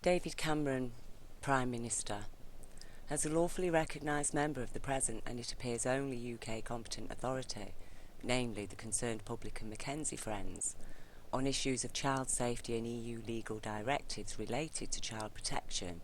David Cameron, Prime Minister. As a lawfully recognised member of the present and it appears only UK competent authority, namely the concerned public and Mackenzie Friends, on issues of child safety and EU legal directives related to child protection,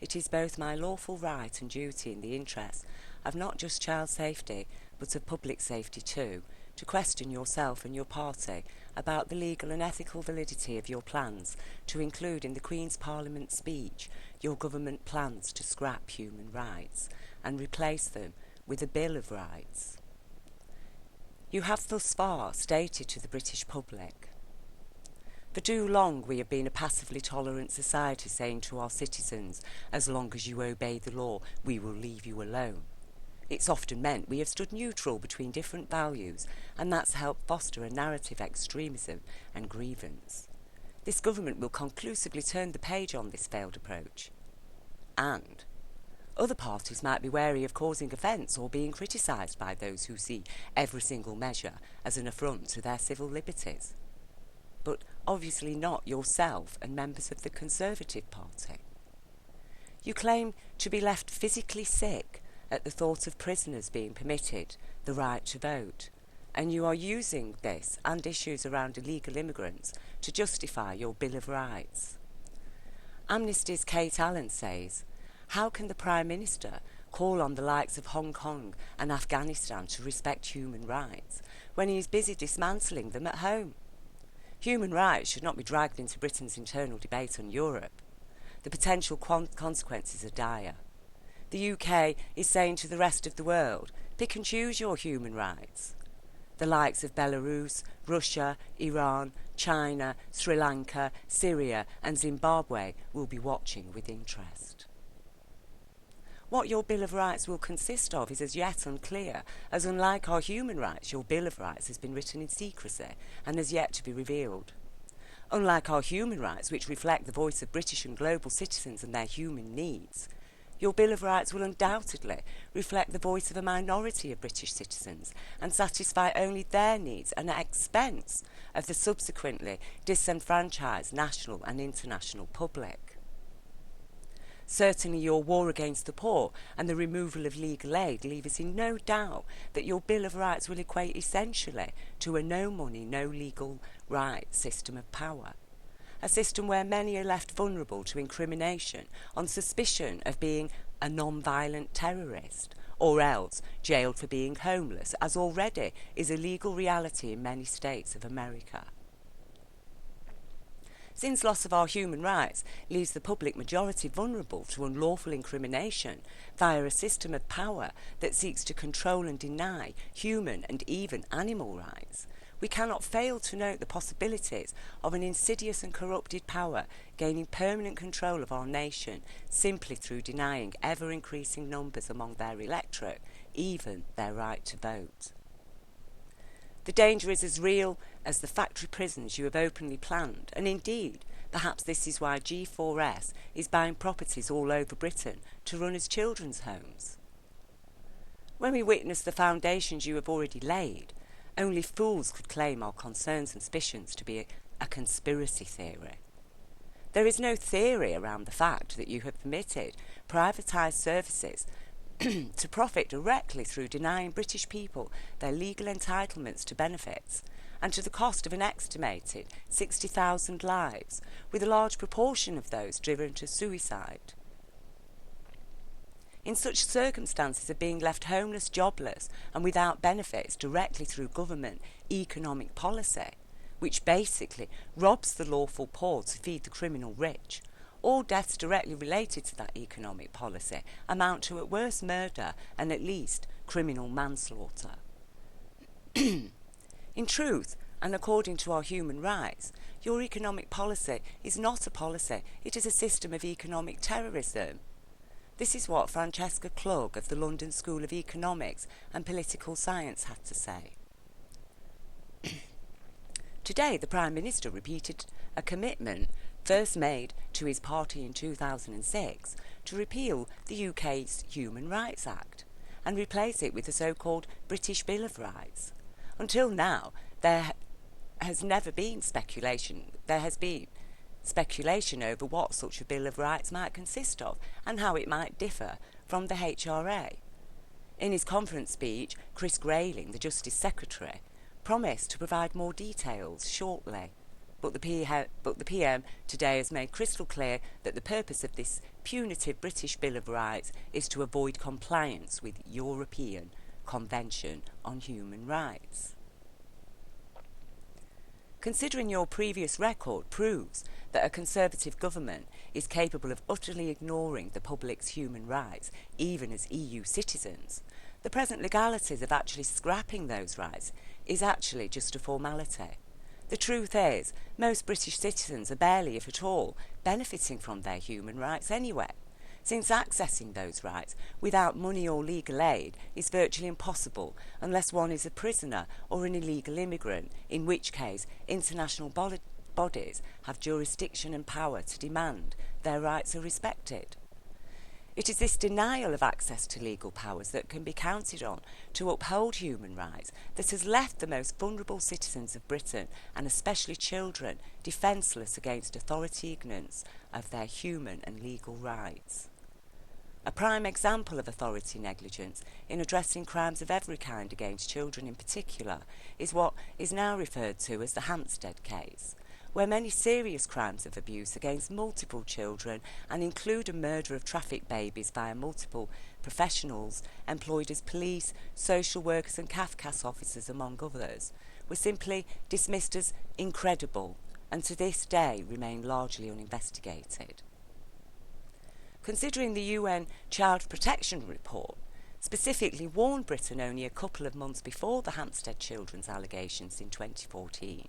it is both my lawful right and duty in the interest of not just child safety but of public safety too, to question yourself and your party about the legal and ethical validity of your plans to include in the Queen's Parliament speech your government plans to scrap human rights and replace them with a Bill of Rights. You have thus far stated to the British public, for too long we have been a passively tolerant society saying to our citizens, as long as you obey the law, we will leave you alone. It's often meant we have stood neutral between different values, and that's helped foster a narrative extremism and grievance. This government will conclusively turn the page on this failed approach. And other parties might be wary of causing offence or being criticised by those who see every single measure as an affront to their civil liberties. But obviously not yourself and members of the Conservative Party. You claim to be left physically sick at the thought of prisoners being permitted the right to vote, and you are using this and issues around illegal immigrants to justify your Bill of Rights. Amnesty's Kate Allen says, how can the Prime Minister call on the likes of Hong Kong and Afghanistan to respect human rights when he is busy dismantling them at home? Human rights should not be dragged into Britain's internal debate on Europe. The potential consequences are dire. The UK is saying to the rest of the world, pick and choose your human rights. The likes of Belarus, Russia, Iran, China, Sri Lanka, Syria and Zimbabwe will be watching with interest. What your Bill of Rights will consist of is as yet unclear, as unlike our human rights, your Bill of Rights has been written in secrecy and has yet to be revealed. Unlike our human rights, which reflect the voice of British and global citizens and their human needs, your Bill of Rights will undoubtedly reflect the voice of a minority of British citizens and satisfy only their needs at the expense of the subsequently disenfranchised national and international public. Certainly your war against the poor and the removal of legal aid leave us in no doubt that your Bill of Rights will equate essentially to a no money, no legal rights system of power. A system where many are left vulnerable to incrimination on suspicion of being a non-violent terrorist, or else jailed for being homeless, as already is a legal reality in many states of America. Since loss of our human rights leaves the public majority vulnerable to unlawful incrimination via a system of power that seeks to control and deny human and even animal rights, we cannot fail to note the possibilities of an insidious and corrupted power gaining permanent control of our nation simply through denying ever-increasing numbers among their electorate even their right to vote. The danger is as real as the factory prisons you have openly planned, and indeed, perhaps this is why G4S is buying properties all over Britain to run as children's homes. When we witness the foundations you have already laid, only fools could claim our concerns and suspicions to be a conspiracy theory. There is no theory around the fact that you have permitted privatised services to profit directly through denying British people their legal entitlements to benefits and to the cost of an estimated 60,000 lives, with a large proportion of those driven to suicide. In such circumstances of being left homeless, jobless and without benefits directly through government economic policy, which basically robs the lawful poor to feed the criminal rich, all deaths directly related to that economic policy amount to at worst murder and at least criminal manslaughter. In truth, and according to our human rights, your economic policy is not a policy, it is a system of economic terrorism. This is what Francesca Klug of the London School of Economics and Political Science had to say. Today, the Prime Minister repeated a commitment first made to his party in 2006 to repeal the UK's Human Rights Act and replace it with the so-called British Bill of Rights. Until now, there has never been speculation. There has been speculation over what such a Bill of Rights might consist of and how it might differ from the HRA. In his conference speech, Chris Grayling, the Justice Secretary, promised to provide more details shortly. But the PM today has made crystal clear that the purpose of this punitive British Bill of Rights is to avoid compliance with European Convention on Human Rights. Considering your previous record proves that a Conservative government is capable of utterly ignoring the public's human rights, even as EU citizens, the present legalities of actually scrapping those rights is actually just a formality. The truth is, most British citizens are barely, if at all, benefiting from their human rights anyway, since accessing those rights without money or legal aid is virtually impossible unless one is a prisoner or an illegal immigrant, in which case international bodies have jurisdiction and power to demand their rights are respected. It is this denial of access to legal powers that can be counted on to uphold human rights that has left the most vulnerable citizens of Britain, and especially children, defenceless against authority ignorance of their human and legal rights. A prime example of authority negligence in addressing crimes of every kind against children in particular is what is now referred to as the Hampstead case, where many serious crimes of abuse against multiple children, and include a murder of trafficked babies via multiple professionals employed as police, social workers and CAFCAS officers among others, were simply dismissed as incredible and to this day remain largely uninvestigated. Considering the UN Child Protection Report specifically warned Britain only a couple of months before the Hampstead children's allegations in 2014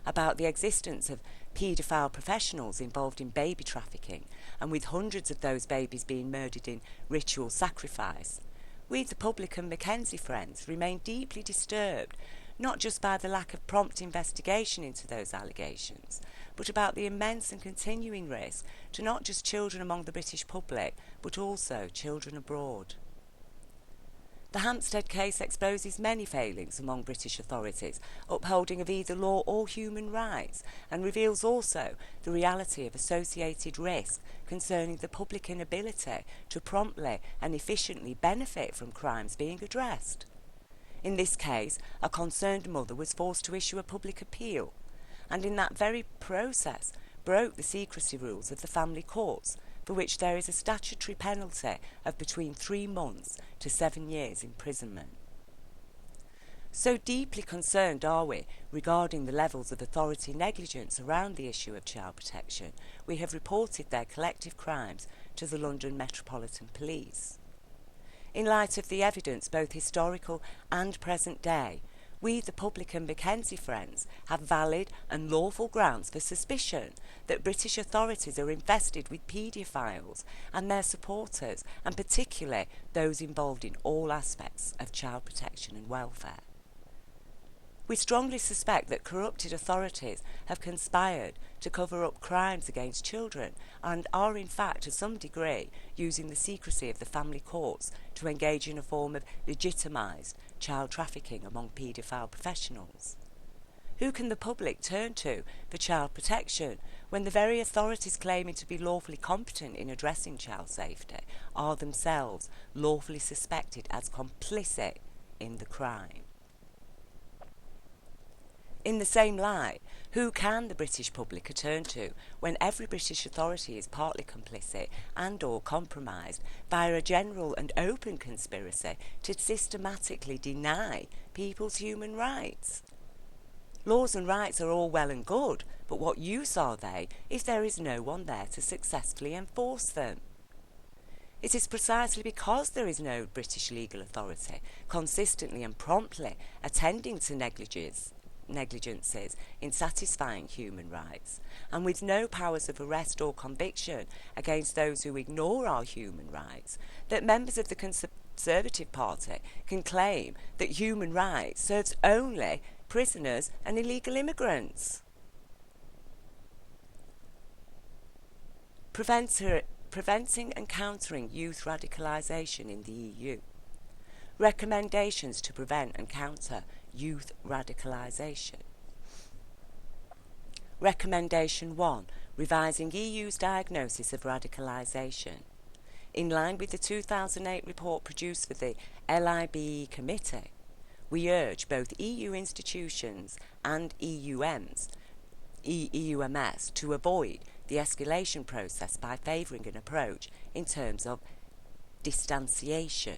about the existence of paedophile professionals involved in baby trafficking, and with hundreds of those babies being murdered in ritual sacrifice, we, the public and Mackenzie Friends, remain deeply disturbed, not just by the lack of prompt investigation into those allegations, but about the immense and continuing risk to not just children among the British public, but also children abroad. The Hampstead case exposes many failings among British authorities upholding of either law or human rights, and reveals also the reality of associated risk concerning the public inability to promptly and efficiently benefit from crimes being addressed. In this case, a concerned mother was forced to issue a public appeal, and in that very process broke the secrecy rules of the family courts, for which there is a statutory penalty of between 3 months to 7 years imprisonment. So deeply concerned are we regarding the levels of authority negligence around the issue of child protection, we have reported their collective crimes to the London Metropolitan Police. In light of the evidence, both historical and present day, we, the public and Mackenzie Friends, have valid and lawful grounds for suspicion that British authorities are invested with paedophiles and their supporters, and particularly those involved in all aspects of child protection and welfare. We strongly suspect that corrupted authorities have conspired to cover up crimes against children and are in fact to some degree using the secrecy of the family courts to engage in a form of legitimised child trafficking among paedophile professionals. Who can the public turn to for child protection when the very authorities claiming to be lawfully competent in addressing child safety are themselves lawfully suspected as complicit in the crime? In the same light, who can the British public turn to when every British authority is partly complicit and or compromised by a general and open conspiracy to systematically deny people's human rights? Laws and rights are all well and good, but what use are they if there is no one there to successfully enforce them? It is precisely because there is no British legal authority consistently and promptly attending to negligences in satisfying human rights, and with no powers of arrest or conviction against those who ignore our human rights, that members of the Conservative Party can claim that human rights serves only prisoners and illegal immigrants. Preventing and countering youth radicalisation in the EU. Recommendations to prevent and counter youth radicalisation. Recommendation 1. revising EU's diagnosis of radicalisation. In line with the 2008 report produced for the LIBE Committee, we urge both EU institutions and EUMS to avoid the escalation process by favouring an approach in terms of distanciation.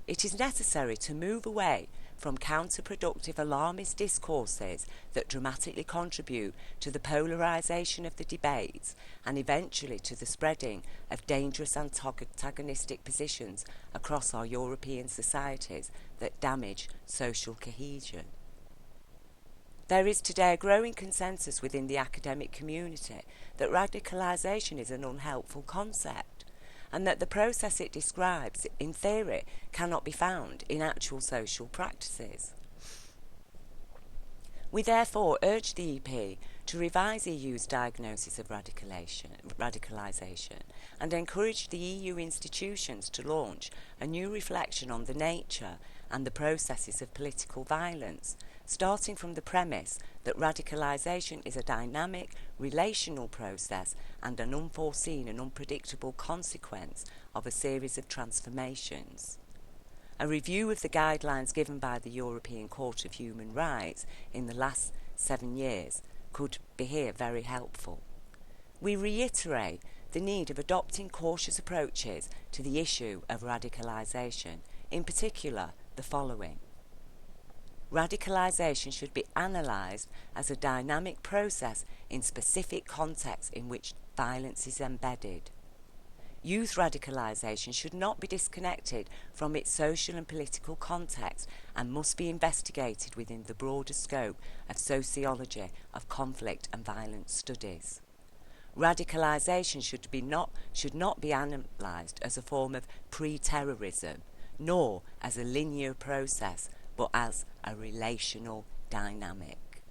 It is necessary to move away from counterproductive alarmist discourses that dramatically contribute to the polarisation of the debates and eventually to the spreading of dangerous antagonistic positions across our European societies that damage social cohesion. There is today a growing consensus within the academic community that radicalisation is an unhelpful concept, and that the process it describes, in theory, cannot be found in actual social practices. We therefore urge the EP to revise EU's diagnosis of radicalisation and encourage the EU institutions to launch a new reflection on the nature and the processes of political violence, starting from the premise that radicalisation is a dynamic, relational process and an unforeseen and unpredictable consequence of a series of transformations. A review of the guidelines given by the European Court of Human Rights in the last 7 years could be here very helpful. We reiterate the need of adopting cautious approaches to the issue of radicalisation, in particular the following. Radicalisation should be analysed as a dynamic process in specific contexts in which violence is embedded. Youth radicalisation should not be disconnected from its social and political context and must be investigated within the broader scope of sociology of conflict and violence studies. Radicalisation should not be analysed as a form of pre-terrorism, nor as a linear process, but as a relational dynamic.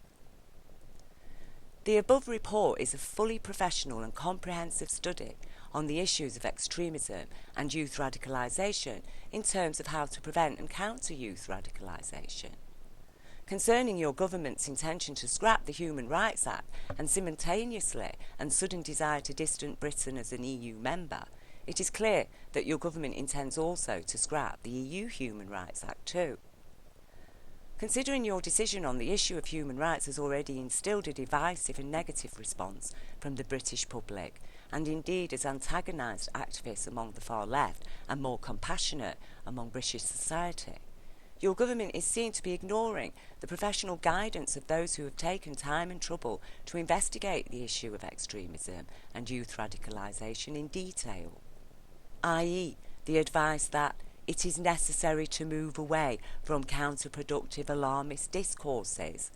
The above report is a fully professional and comprehensive study on the issues of extremism and youth radicalisation in terms of how to prevent and counter youth radicalisation. Concerning your government's intention to scrap the Human Rights Act and simultaneously and sudden desire to distance Britain as an EU member, it is clear that your government intends also to scrap the EU Human Rights Act too. Considering your decision on the issue of human rights has already instilled a divisive and negative response from the British public, and indeed has antagonised activists among the far left and more compassionate among British society, your government is seen to be ignoring the professional guidance of those who have taken time and trouble to investigate the issue of extremism and youth radicalisation in detail, i.e. the advice that it is necessary to move away from counterproductive alarmist discourses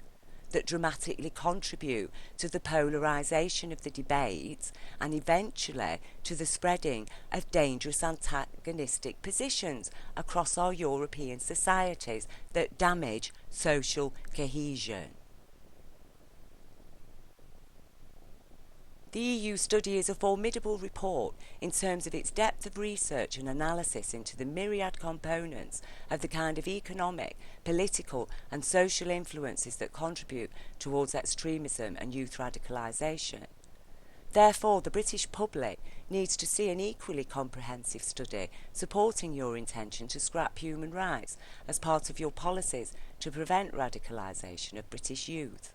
that dramatically contribute to the polarisation of the debates and eventually to the spreading of dangerous antagonistic positions across our European societies that damage social cohesion. The EU study is a formidable report in terms of its depth of research and analysis into the myriad components of the kind of economic, political and social influences that contribute towards extremism and youth radicalisation. Therefore, the British public needs to see an equally comprehensive study supporting your intention to scrap human rights as part of your policies to prevent radicalisation of British youth.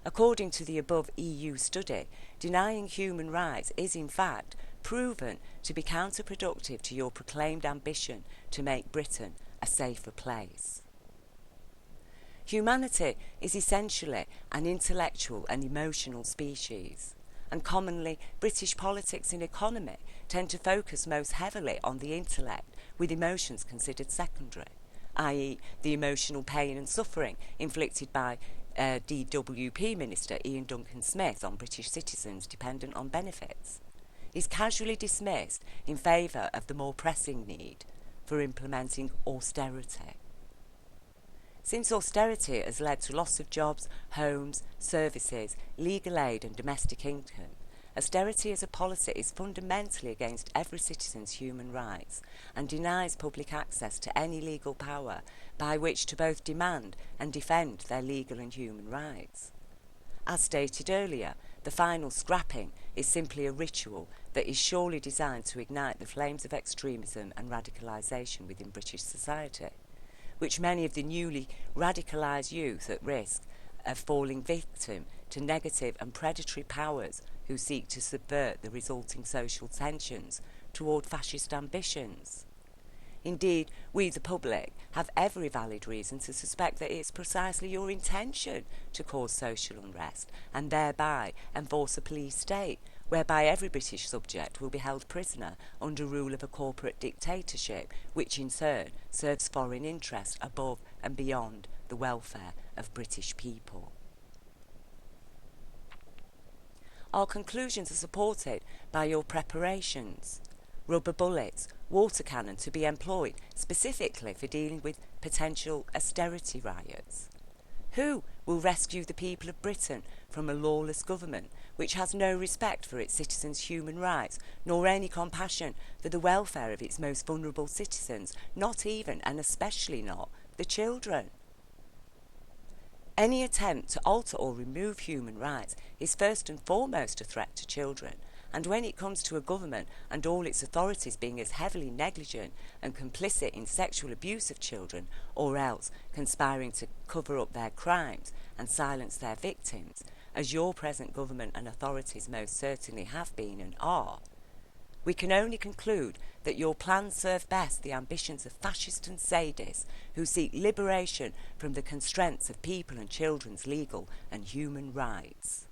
According to the above EU study, denying human rights is in fact proven to be counterproductive to your proclaimed ambition to make Britain a safer place. Humanity is essentially an intellectual and emotional species, and commonly British politics and economy tend to focus most heavily on the intellect, with emotions considered secondary, i.e. the emotional pain and suffering inflicted by DWP Minister Ian Duncan Smith on British citizens dependent on benefits is casually dismissed in favour of the more pressing need for implementing austerity. Since austerity has led to loss of jobs, homes, services, legal aid and domestic income, austerity as a policy is fundamentally against every citizen's human rights and denies public access to any legal power by which to both demand and defend their legal and human rights. As stated earlier, the final scrapping is simply a ritual that is surely designed to ignite the flames of extremism and radicalisation within British society, which many of the newly radicalised youth at risk of falling victim to negative and predatory powers who seek to subvert the resulting social tensions toward fascist ambitions. Indeed, we the public have every valid reason to suspect that it's precisely your intention to cause social unrest and thereby enforce a police state whereby every British subject will be held prisoner under rule of a corporate dictatorship which in turn serves foreign interests above and beyond the welfare of British people. Our conclusions are supported by your preparations. Rubber bullets, water cannon to be employed specifically for dealing with potential austerity riots. Who will rescue the people of Britain from a lawless government which has no respect for its citizens' human rights, nor any compassion for the welfare of its most vulnerable citizens, not even and especially not the children? Any attempt to alter or remove human rights is first and foremost a threat to children, and when it comes to a government and all its authorities being as heavily negligent and complicit in sexual abuse of children, or else conspiring to cover up their crimes and silence their victims, as your present government and authorities most certainly have been and are, we can only conclude that your plans serve best the ambitions of fascists and sadists who seek liberation from the constraints of people and children's legal and human rights.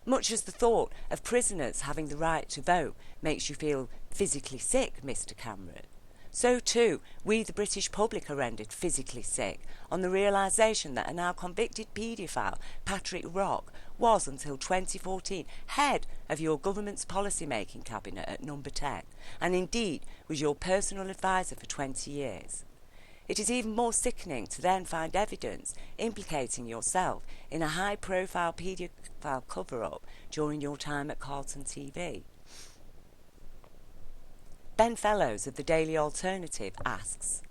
Much as the thought of prisoners having the right to vote makes you feel physically sick, Mr. Cameron, so too we the British public are rendered physically sick on the realisation that a now convicted paedophile, Patrick Rock, was until 2014 head of your government's policy-making cabinet at Number 10, and indeed was your personal advisor for 20 years. It is even more sickening to then find evidence implicating yourself in a high-profile paedophile cover-up during your time at Carlton TV. Ben Fellows of the Daily Alternative asks,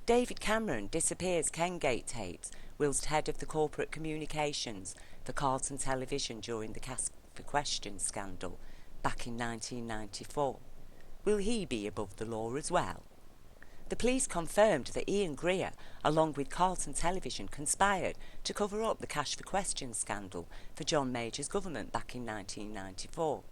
David Cameron disappears Kengate tapes whilst head of the corporate communications for Carlton Television during the Cast for Questions scandal back in 1994. Will he be above the law as well? The police confirmed that Ian Greer, along with Carlton Television, conspired to cover up the Cash for Questions scandal for John Major's government back in 1994.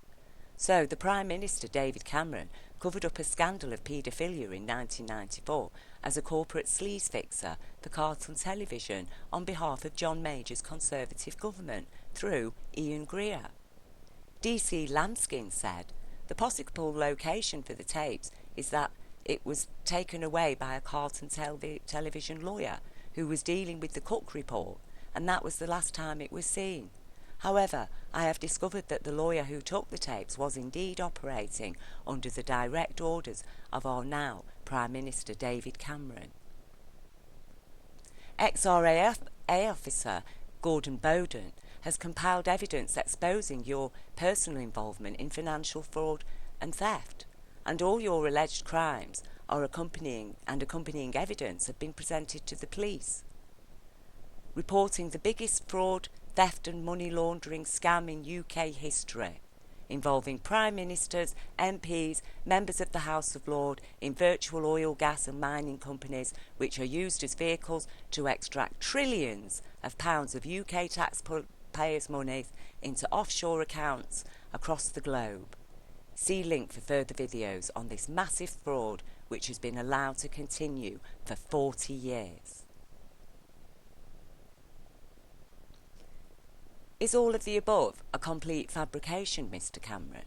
So the Prime Minister David Cameron covered up a scandal of paedophilia in 1994 as a corporate sleaze fixer for Carlton Television on behalf of John Major's Conservative government through Ian Greer. DC Lambskin said the possible location for the tapes is that it was taken away by a Carlton Television lawyer who was dealing with the Cook report, and that was the last time it was seen. However, I have discovered that the lawyer who took the tapes was indeed operating under the direct orders of our now Prime Minister David Cameron. Ex-RAF officer Gordon Bowden has compiled evidence exposing your personal involvement in financial fraud and theft, and all your alleged crimes are accompanying evidence have been presented to the police. Reporting the biggest fraud, theft and money laundering scam in UK history, involving Prime Ministers, MPs, members of the House of Lords in virtual oil, gas and mining companies which are used as vehicles to extract trillions of pounds of UK taxpayers' money into offshore accounts across the globe. See link for further videos on this massive fraud which has been allowed to continue for 40 years. Is all of the above a complete fabrication, Mr. Cameron?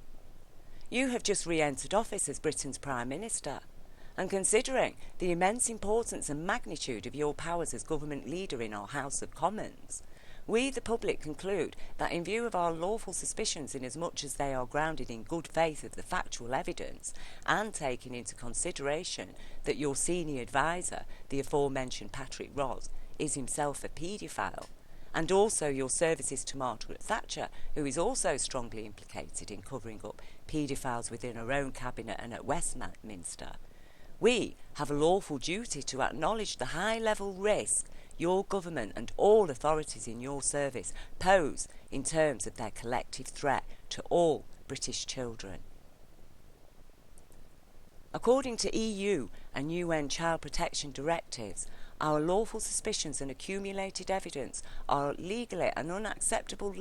You have just re-entered office as Britain's Prime Minister, and considering the immense importance and magnitude of your powers as government leader in our House of Commons, we the public conclude that in view of our lawful suspicions inasmuch as they are grounded in good faith of the factual evidence, and taking into consideration that your senior adviser, the aforementioned Patrick Ross, is himself a paedophile, and also your services to Margaret Thatcher, who is also strongly implicated in covering up paedophiles within her own cabinet and at Westminster, we have a lawful duty to acknowledge the high-level risk your government and all authorities in your service pose in terms of their collective threat to all British children. According to EU and UN child protection directives, our lawful suspicions and accumulated evidence are legally an unacceptable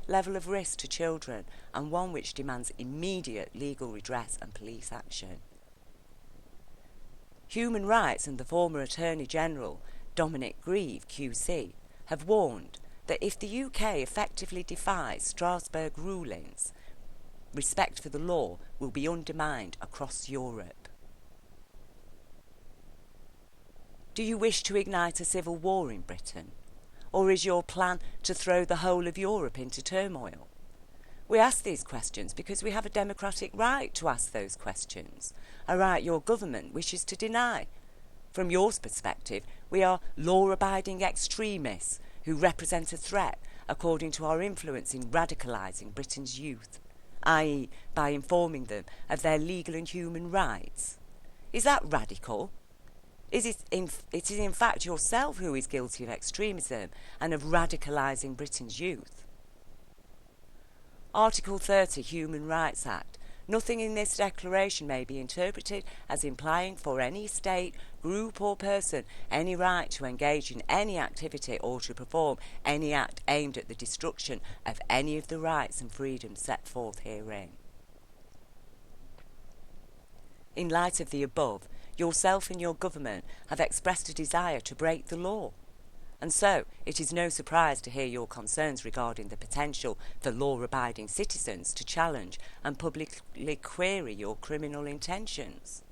level of risk to children, and one which demands immediate legal redress and police action. Human Rights and the former Attorney General, Dominic Grieve QC, have warned that if the UK effectively defies Strasbourg rulings, respect for the law will be undermined across Europe. Do you wish to ignite a civil war in Britain? Or is your plan to throw the whole of Europe into turmoil? We ask these questions because we have a democratic right to ask those questions, a right your government wishes to deny. From your perspective, we are law-abiding extremists who represent a threat according to our influence in radicalising Britain's youth, i.e. by informing them of their legal and human rights. Is that radical? It is in fact yourself who is guilty of extremism and of radicalising Britain's youth. Article 30 Human Rights Act. Nothing in this declaration may be interpreted as implying for any state, group or person any right to engage in any activity or to perform any act aimed at the destruction of any of the rights and freedoms set forth herein. In light of the above, yourself and your government have expressed a desire to break the law. And so, it is no surprise to hear your concerns regarding the potential for law-abiding citizens to challenge and publicly query your criminal intentions.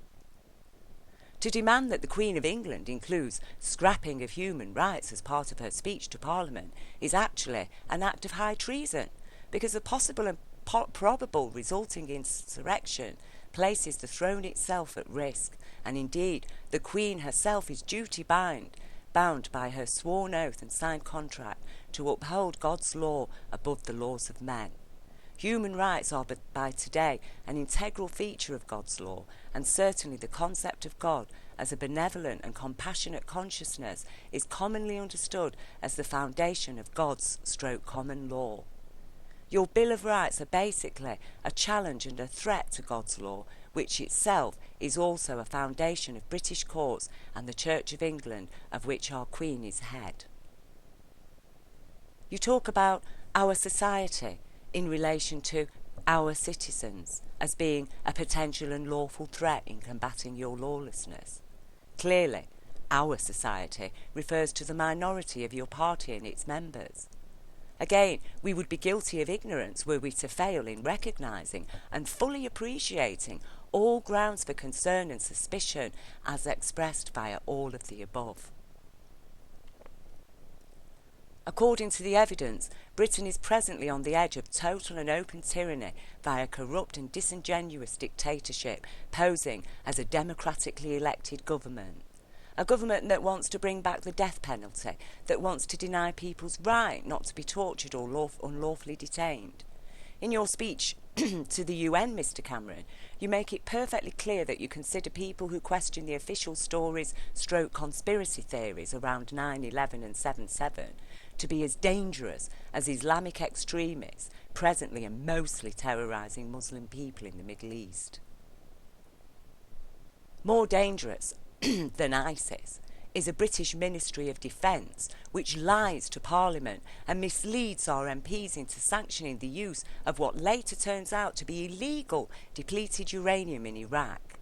To demand that the Queen of England includes scrapping of human rights as part of her speech to Parliament is actually an act of high treason, because the possible and probable resulting insurrection places the throne itself at risk, and indeed the Queen herself is duty-bound by her sworn oath and signed contract to uphold God's law above the laws of men. Human rights are by today an integral feature of God's law, and certainly the concept of God as a benevolent and compassionate consciousness is commonly understood as the foundation of God's common law. Your Bill of Rights are basically a challenge and a threat to God's law, which itself is also a foundation of British courts and the Church of England, of which our Queen is head. You talk about our society in relation to our citizens as being a potential and lawful threat in combating your lawlessness. Clearly, our society refers to the minority of your party and its members. Again, we would be guilty of ignorance were we to fail in recognising and fully appreciating all grounds for concern and suspicion as expressed via all of the above. According to the evidence, Britain is presently on the edge of total and open tyranny via corrupt and disingenuous dictatorship, posing as a democratically elected government. A government that wants to bring back the death penalty, that wants to deny people's right not to be tortured or unlawfully detained. In your speech to the UN, Mr. Cameron, you make it perfectly clear that you consider people who question the official stories / conspiracy theories around 9/11 and 7/7 to be as dangerous as Islamic extremists presently and mostly terrorising Muslim people in the Middle East. More dangerous than ISIS is a British Ministry of Defence which lies to Parliament and misleads our MPs into sanctioning the use of what later turns out to be illegal depleted uranium in Iraq.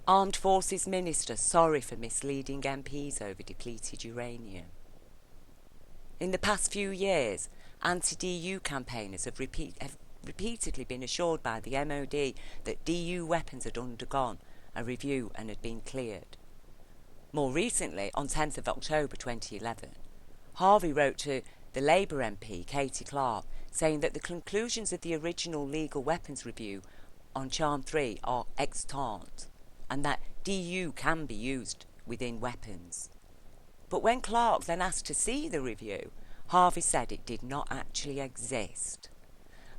Armed Forces Minister sorry for misleading MPs over depleted uranium. In the past few years, anti-DU campaigners have repeatedly been assured by the MOD that DU weapons had undergone a review and had been cleared. More recently, on 10th of October 2011, Harvey wrote to the Labour MP Katie Clark saying that the conclusions of the original legal weapons review on Charm 3 are extant and that DU can be used within weapons. But when Clark then asked to see the review, Harvey said it did not actually exist.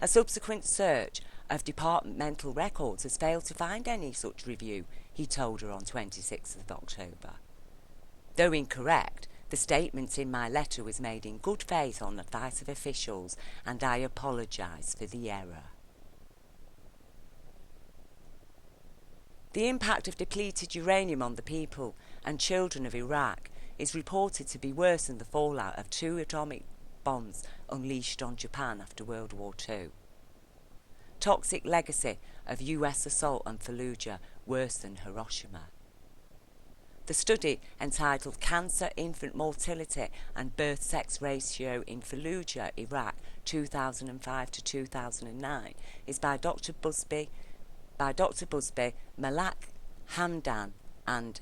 A subsequent search of departmental records has failed to find any such review, he told her on 26th of October. Though incorrect, the statement in my letter was made in good faith on advice of officials, and I apologise for the error. The impact of depleted uranium on the people and children of Iraq is reported to be worse than the fallout of 2 atomic bombs unleashed on Japan after World War II. Toxic legacy of US assault on Fallujah worse than Hiroshima. The study, entitled Cancer, Infant Mortality and Birth Sex Ratio in Fallujah, Iraq, 2005 to 2009, is by Dr. Busby, Malak Hamdan and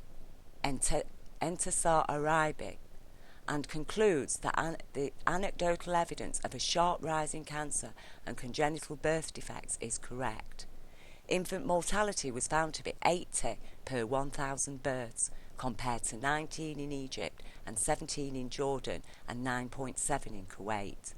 Entasar Arabi, and concludes that the anecdotal evidence of a sharp rise in cancer and congenital birth defects is correct. Infant mortality was found to be 80 per 1,000 births, compared to 19 in Egypt and 17 in Jordan and 9.7 in Kuwait.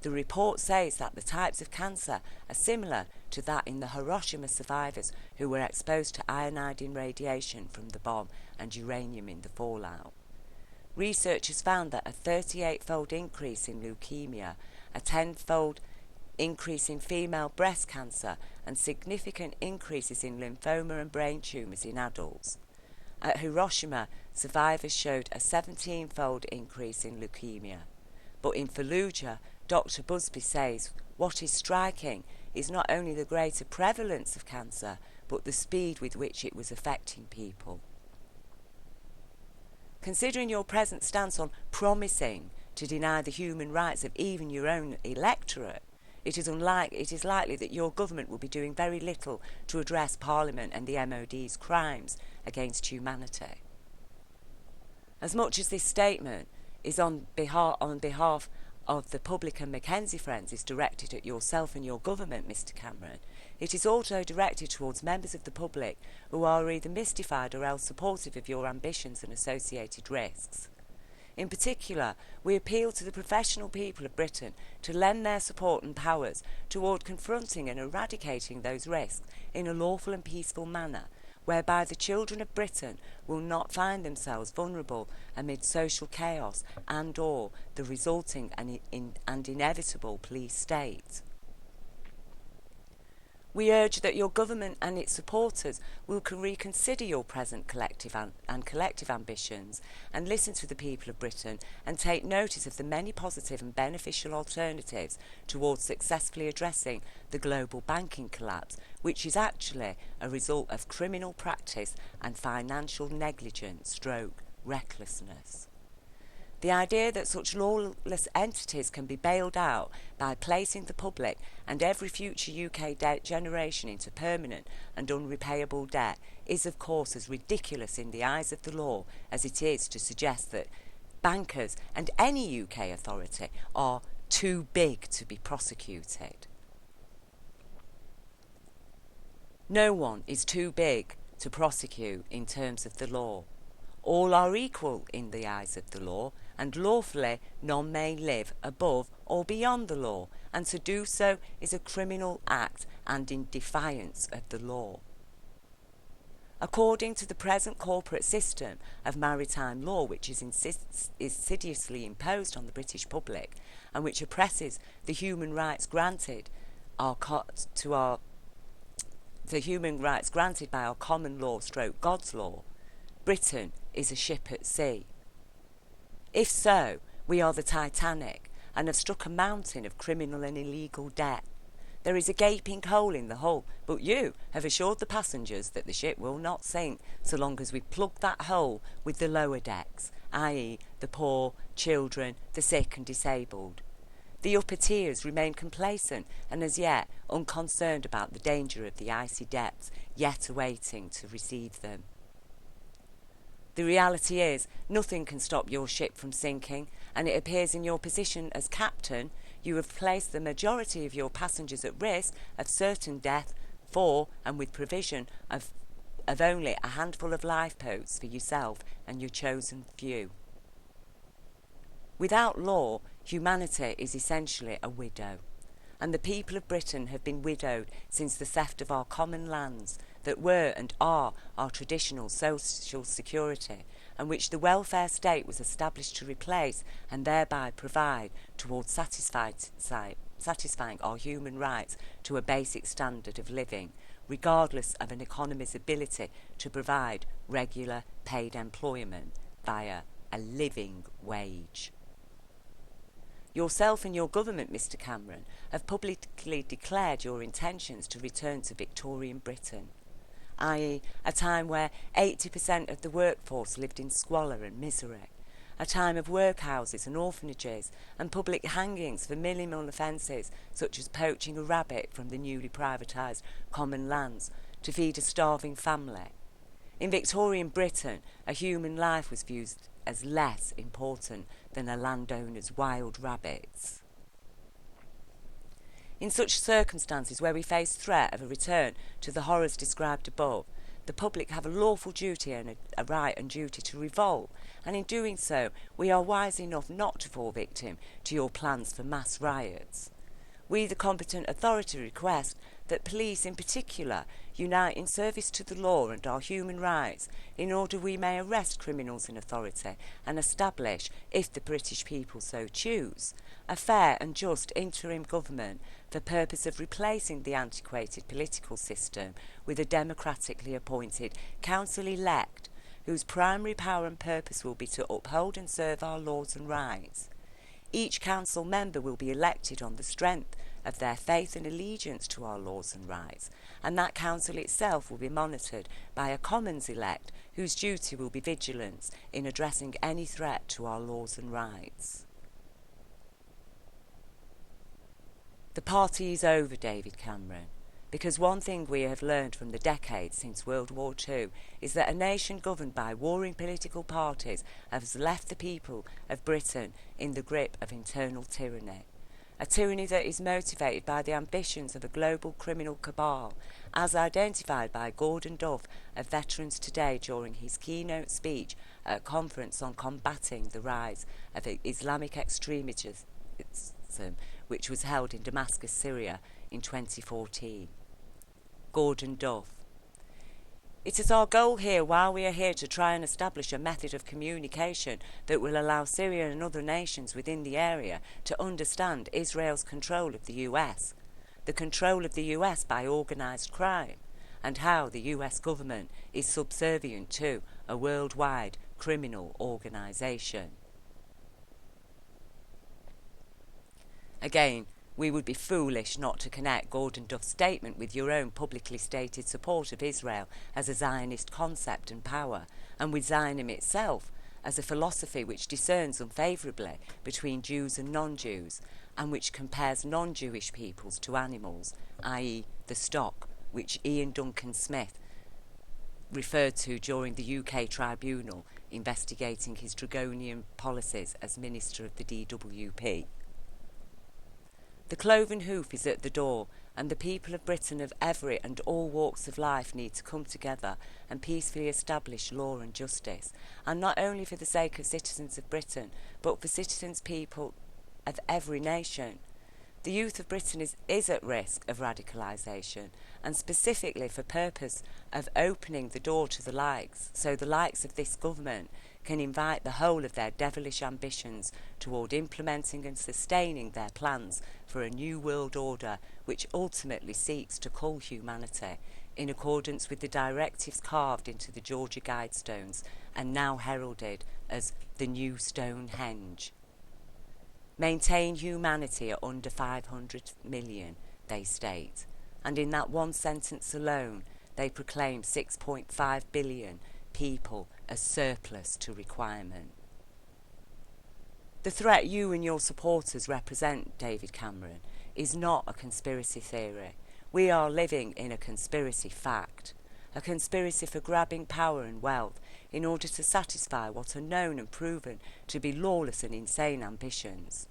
The report says that the types of cancer are similar to that in the Hiroshima survivors who were exposed to iodine radiation from the bomb and uranium in the fallout. Researchers found that a 38-fold increase in leukemia, a 10-fold increase in female breast cancer, and significant increases in lymphoma and brain tumours in adults. At Hiroshima, survivors showed a 17-fold increase in leukemia. But in Fallujah, Dr. Busby says what is striking is not only the greater prevalence of cancer, but the speed with which it was affecting people. Considering your present stance on promising to deny the human rights of even your own electorate, it is likely that your government will be doing very little to address Parliament and the MOD's crimes against humanity. As much as this statement is on behalf of the public and Mackenzie Friends is directed at yourself and your government, Mr. Cameron, it is also directed towards members of the public who are either mystified or else supportive of your ambitions and associated risks. In particular, we appeal to the professional people of Britain to lend their support and powers toward confronting and eradicating those risks in a lawful and peaceful manner, whereby the children of Britain will not find themselves vulnerable amid social chaos and/or the resulting and inevitable police state. We urge that your government and its supporters will reconsider your present collective ambitions and listen to the people of Britain and take notice of the many positive and beneficial alternatives towards successfully addressing the global banking collapse, which is actually a result of criminal practice and financial negligence / recklessness. The idea that such lawless entities can be bailed out by placing the public and every future UK generation into permanent and unrepayable debt is of course as ridiculous in the eyes of the law as it is to suggest that bankers and any UK authority are too big to be prosecuted. No one is too big to prosecute in terms of the law. All are equal in the eyes of the law, and lawfully none may live above or beyond the law, and to do so is a criminal act and in defiance of the law. According to the present corporate system of maritime law, which is insidiously imposed on the British public, and which oppresses the human rights granted by our common law / God's law, Britain is a ship at sea. If so, we are the Titanic and have struck a mountain of criminal and illegal debt. There is a gaping hole in the hull, but you have assured the passengers that the ship will not sink so long as we plug that hole with the lower decks, i.e. the poor, children, the sick and disabled. The upper tiers remain complacent and as yet unconcerned about the danger of the icy depths yet awaiting to receive them. The reality is, nothing can stop your ship from sinking, and it appears in your position as captain, you have placed the majority of your passengers at risk of certain death for and with provision of only a handful of lifeboats for yourself and your chosen few. Without law, humanity is essentially a widow. and the people of Britain have been widowed since the theft of our common lands that were and are our traditional social security, and which the welfare state was established to replace and thereby provide towards satisfying our human rights to a basic standard of living, regardless of an economy's ability to provide regular paid employment via a living wage. Yourself and your government, Mr. Cameron, have publicly declared your intentions to return to Victorian Britain, i.e. a time where 80% of the workforce lived in squalor and misery, a time of workhouses and orphanages and public hangings for minimal offences such as poaching a rabbit from the newly privatised common lands to feed a starving family. In Victorian Britain, a human life was viewed as less important than a landowner's wild rabbits. In such circumstances where we face threat of a return to the horrors described above, the public have a lawful duty and a right and duty to revolt, and in doing so we are wise enough not to fall victim to your plans for mass riots. We, the competent authority, request that police in particular unite in service to the law and our human rights in order we may arrest criminals in authority and establish, if the British people so choose, a fair and just interim government for purpose of replacing the antiquated political system with a democratically appointed council-elect whose primary power and purpose will be to uphold and serve our laws and rights. Each council member will be elected on the strength of their faith and allegiance to our laws and rights, and that council itself will be monitored by a commons elect whose duty will be vigilance in addressing any threat to our laws and rights. The party is over, David Cameron, because one thing we have learned from the decades since World War II is that a nation governed by warring political parties has left the people of Britain in the grip of internal tyranny. A tyranny that is motivated by the ambitions of a global criminal cabal, as identified by Gordon Duff of Veterans Today during his keynote speech at a conference on combating the rise of Islamic extremism, which was held in Damascus, Syria in 2014. Gordon Duff. It is our goal here, while we are here, to try and establish a method of communication that will allow Syria and other nations within the area to understand Israel's control of the US, the control of the US by organised crime, and how the US government is subservient to a worldwide criminal organisation. Again, we would be foolish not to connect Gordon Duff's statement with your own publicly stated support of Israel as a Zionist concept and power, and with Zionism itself as a philosophy which discerns unfavourably between Jews and non-Jews, and which compares non-Jewish peoples to animals, i.e. the stock, which Ian Duncan Smith referred to during the UK tribunal investigating his draconian policies as Minister of the DWP. The cloven hoof is at the door, and the people of Britain of every and all walks of life need to come together and peacefully establish law and justice, and not only for the sake of citizens of Britain, but for people of every nation. The youth of Britain is at risk of radicalisation, and specifically for purpose of opening the door to the likes, so the likes of this government can invite the whole of their devilish ambitions toward implementing and sustaining their plans for a new world order which ultimately seeks to cull humanity in accordance with the directives carved into the Georgia Guidestones and now heralded as the New Stonehenge. Maintain humanity at under 500 million, they state, and in that one sentence alone they proclaim 6.5 billion people as surplus to requirement. The threat you and your supporters represent, David Cameron, is not a conspiracy theory. We are living in a conspiracy fact, a conspiracy for grabbing power and wealth in order to satisfy what are known and proven to be lawless and insane ambitions.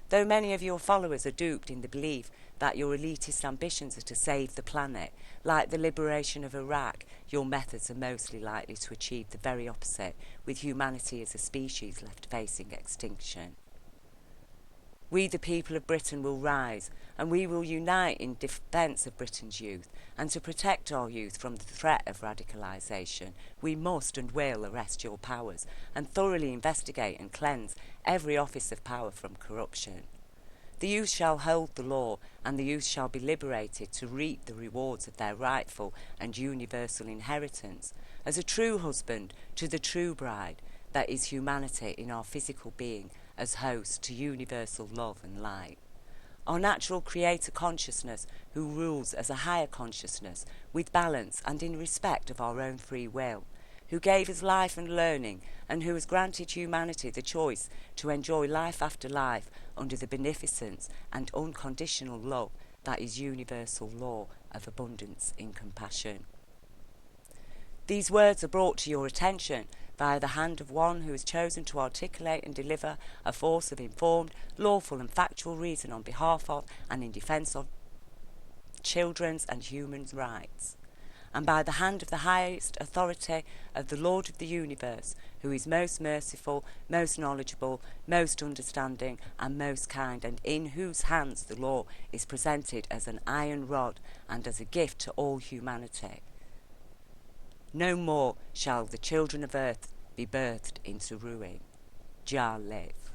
Though many of your followers are duped in the belief that your elitist ambitions are to save the planet, like the liberation of Iraq, your methods are mostly likely to achieve the very opposite, with humanity as a species left facing extinction. We, the people of Britain, will rise, and we will unite in defence of Britain's youth, and to protect our youth from the threat of radicalisation. We must and will arrest your powers, and thoroughly investigate and cleanse every office of power from corruption. The youth shall hold the law, and the youth shall be liberated to reap the rewards of their rightful and universal inheritance, as a true husband to the true bride, that is humanity in our physical being, as host to universal love and light. Our natural creator consciousness, who rules as a higher consciousness, with balance and in respect of our own free will, who gave us life and learning, and who has granted humanity the choice to enjoy life after life under the beneficence and unconditional love that is universal law of abundance in compassion. These words are brought to your attention via the hand of one who has chosen to articulate and deliver a force of informed, lawful and factual reason on behalf of and in defence of children's and humans' rights, and by the hand of the highest authority of the Lord of the universe, who is most merciful, most knowledgeable, most understanding and most kind, and in whose hands the law is presented as an iron rod and as a gift to all humanity. No more shall the children of earth be birthed into ruin. Jah live.